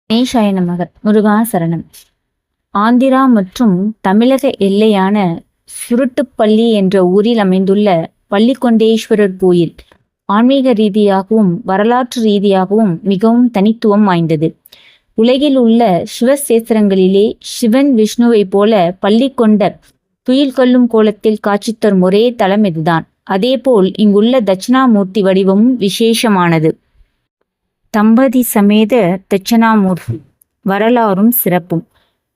கணேசாய நமக. முருகா சரணம். ஆந்திரா மற்றும் தமிழக எல்லையான சுருட்டுப்பள்ளி என்ற ஊரில் அமைந்துள்ள பள்ளிகொண்டேஸ்வரர் கோயில் ஆன்மீக ரீதியாகவும் வரலாற்று ரீதியாகவும் மிகவும் தனித்துவம் வாய்ந்தது. உலகில் உள்ள சிவசேத்திரங்களிலே சிவன் விஷ்ணுவை போல பள்ளி கொண்ட துயில் கொள்ளும் கோலத்தில் காட்சி தரும் ஒரே தலம் இதுதான். அதேபோல் இங்குள்ள தட்சிணாமூர்த்தி வடிவமும் விசேஷமானது. தம்பதி சமேத தட்சணாமூர்த்தி வரலாறும் சிறப்பும்.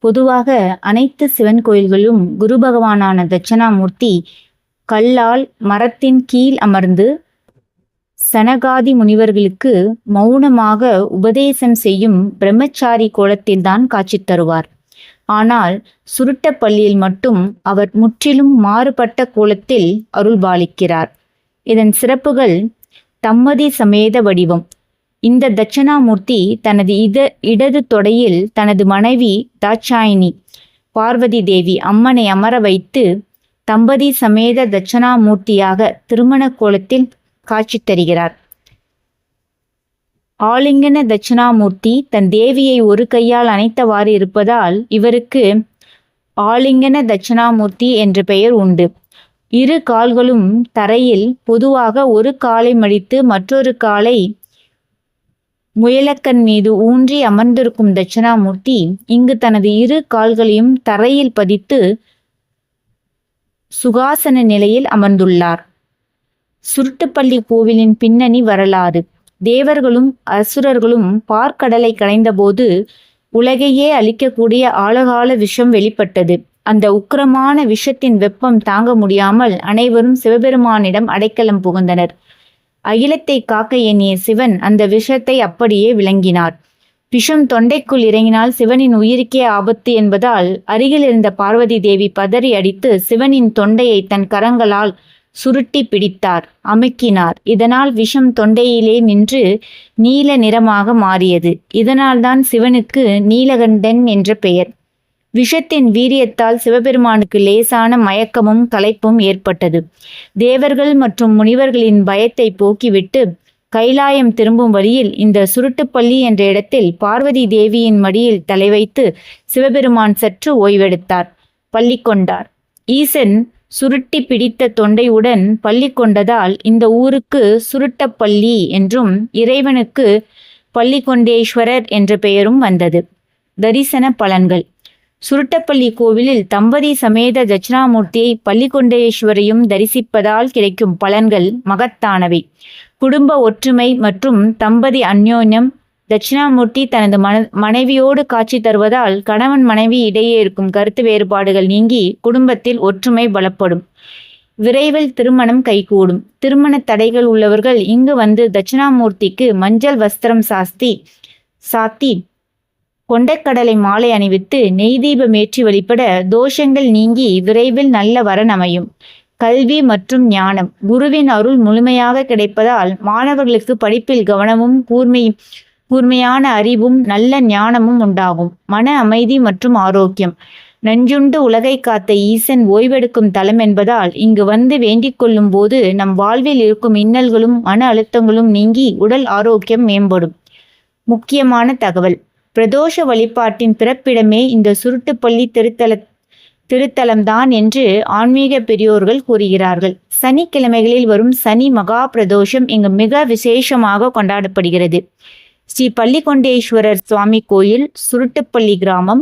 பொதுவாக அனைத்து சிவன் கோயில்களும் குரு பகவானான தட்சணாமூர்த்தி கல்லால் மரத்தின் கீழ் அமர்ந்து சனகாதி முனிவர்களுக்கு மௌனமாக உபதேசம் செய்யும் பிரம்மச்சாரி கோலத்தில்தான் காட்சி தருவார். ஆனால் சுருட்டப்பள்ளியில் மட்டும் அவர் முற்றிலும் மாறுபட்ட கோலத்தில் அருள்பாலிக்கிறார். இதன் சிறப்புகள்: தம்பதி சமேத வடிவம். இந்த தட்சணாமூர்த்தி தனது இடது தொடையில் தனது மனைவி தாட்சாயினி பார்வதி தேவி அம்மனை அமர வைத்து தம்பதி சமேத தட்சணாமூர்த்தியாக திருமண கோலத்தில் காட்சி தருகிறார். ஆலிங்கன தட்சணாமூர்த்தி தன் தேவியை ஒரு கையால் அணைத்தவாறு இருப்பதால் இவருக்கு ஆலிங்கன தட்சணாமூர்த்தி என்ற பெயர் உண்டு. இரு கால்களும் தரையில் பொதுவாக ஒரு காலை மடித்து மற்றொரு காலை முயலக்கண் மீது ஊன்றி அமர்ந்திருக்கும் தட்சணாமூர்த்தி இங்கு தனது இரு கால்களையும் தரையில் பதித்து சுகாசன நிலையில் அமர்ந்துள்ளார். சுருட்டுப்பள்ளி கோவிலின் பின்னணி வரலாறு: தேவர்களும் அசுரர்களும் பார்க்கடலை கடைந்தபோது உலகையே அழிக்கக்கூடிய ஆழகால விஷம் வெளிப்பட்டது. அந்த உக்கிரமான விஷத்தின் வெப்பம் தாங்க முடியாமல் அனைவரும் சிவபெருமானிடம் அடைக்கலம் புகுந்தனர். அகிலத்தை காக்க எண்ணிய சிவன் அந்த விஷத்தை அப்படியே விளங்கினார். விஷம் தொண்டைக்குள் இறங்கினால் சிவனின் உயிருக்கே ஆபத்து என்பதால் அருகில் இருந்த பார்வதி தேவி பதறி அடித்து சிவனின் தொண்டையை தன் கரங்களால் சுருட்டி பிடித்தார், அமுக்கினார். இதனால் விஷம் தொண்டையிலே நின்று நீல நிறமாக மாறியது. இதனால்தான் சிவனுக்கு நீலகண்டன் என்ற பெயர். விஷத்தின் வீரியத்தால் சிவபெருமானுக்கு லேசான மயக்கமும் களைப்பும் ஏற்பட்டது. தேவர்கள் மற்றும் முனிவர்களின் பயத்தை போக்கிவிட்டு கைலாயம் திரும்பும் வழியில் இந்த சுருட்டுப்பள்ளி என்ற இடத்தில் பார்வதி தேவியின் மடியில் தலை வைத்து சிவபெருமான் சற்று ஓய்வெடுத்தார், பள்ளி கொண்டார். ஈசன் சுருட்டி பிடித்த தொண்டையுடன் பள்ளி கொண்டதால் இந்த ஊருக்கு சுருட்டப்பள்ளி என்றும் இறைவனுக்கு பள்ளிகொண்டேஸ்வரர் என்ற பெயரும் வந்தது. தரிசன பலன்கள்: சுருட்டப்பள்ளி கோவிலில் தம்பதி சமேத தட்சிணாமூர்த்தியை பள்ளிகொண்டேஸ்வரையும் தரிசிப்பதால் கிடைக்கும் பலன்கள் மகத்தானவை. குடும்ப ஒற்றுமை மற்றும் தம்பதி அந்யோன்யம். தட்சிணாமூர்த்தி தனது மனைவியோடு காட்சி தருவதால் கணவன் மனைவி இடையே இருக்கும் கருத்து வேறுபாடுகள் நீங்கி குடும்பத்தில் ஒற்றுமை பலப்படும். விரைவில் திருமணம் கைகூடும். திருமண தடைகள் உள்ளவர்கள் இங்கு வந்து தட்சிணாமூர்த்திக்கு மஞ்சள் வஸ்திரம் சாத்தி கொண்டைக்கடலை மாலை அணிவித்து நெய் தீபம் ஏற்றி வழிபட தோஷங்கள் நீங்கி விரைவில் நல்ல வரன் அமையும். கல்வி மற்றும் ஞானம். குருவின் அருள் முழுமையாக கிடைப்பதால் மாணவர்களுக்கு படிப்பில் கவனமும் கூர்மையான அறிவும் நல்ல ஞானமும் உண்டாகும். மன அமைதி மற்றும் ஆரோக்கியம். நஞ்சுண்டு உலகை காத்த ஈசன் ஓய்வெடுக்கும் தலம் என்பதால் இங்கு வந்து வேண்டிக் கொள்ளும் போது நம் வாழ்வில் இருக்கும் இன்னல்களும் மன அழுத்தங்களும் நீங்கி உடல் ஆரோக்கியம் மேம்படும். முக்கியமான தகவல்: பிரதோஷ வழிபாட்டின் பிறப்பிடமே இந்த சுருட்டுப்பள்ளி திருத்தலம்தான் என்று ஆன்மீக பெரியோர்கள் கூறுகிறார்கள். சனிக்கிழமைகளில் வரும் சனி மகா பிரதோஷம் இங்கு மிக விசேஷமாக கொண்டாடப்படுகிறது. ஸ்ரீ பள்ளிகொண்டேஸ்வரர் சுவாமி கோயில், சுருட்டுப்பள்ளி கிராமம்,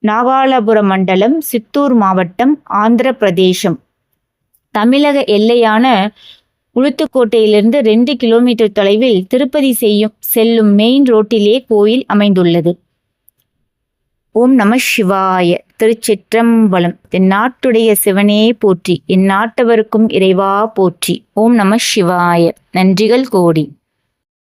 நாகாலாபுரம் மண்டலம், சித்தூர் மாவட்டம், ஆந்திர பிரதேசம். தமிழக எல்லையான உளுத்துக்கோட்டையிலிருந்து 2 கிலோமீட்டர் தொலைவில் திருப்பதி செல்லும் மெயின் ரோட்டிலே கோயில் அமைந்துள்ளது. ஓம் நம சிவாய. திருச்சிற்றம்பலம். தென்னாட்டுடைய சிவனே போற்றி, என் நாட்டவருக்கும் இறைவா போற்றி. ஓம் நம சிவாய. நன்றிகள் கோடி.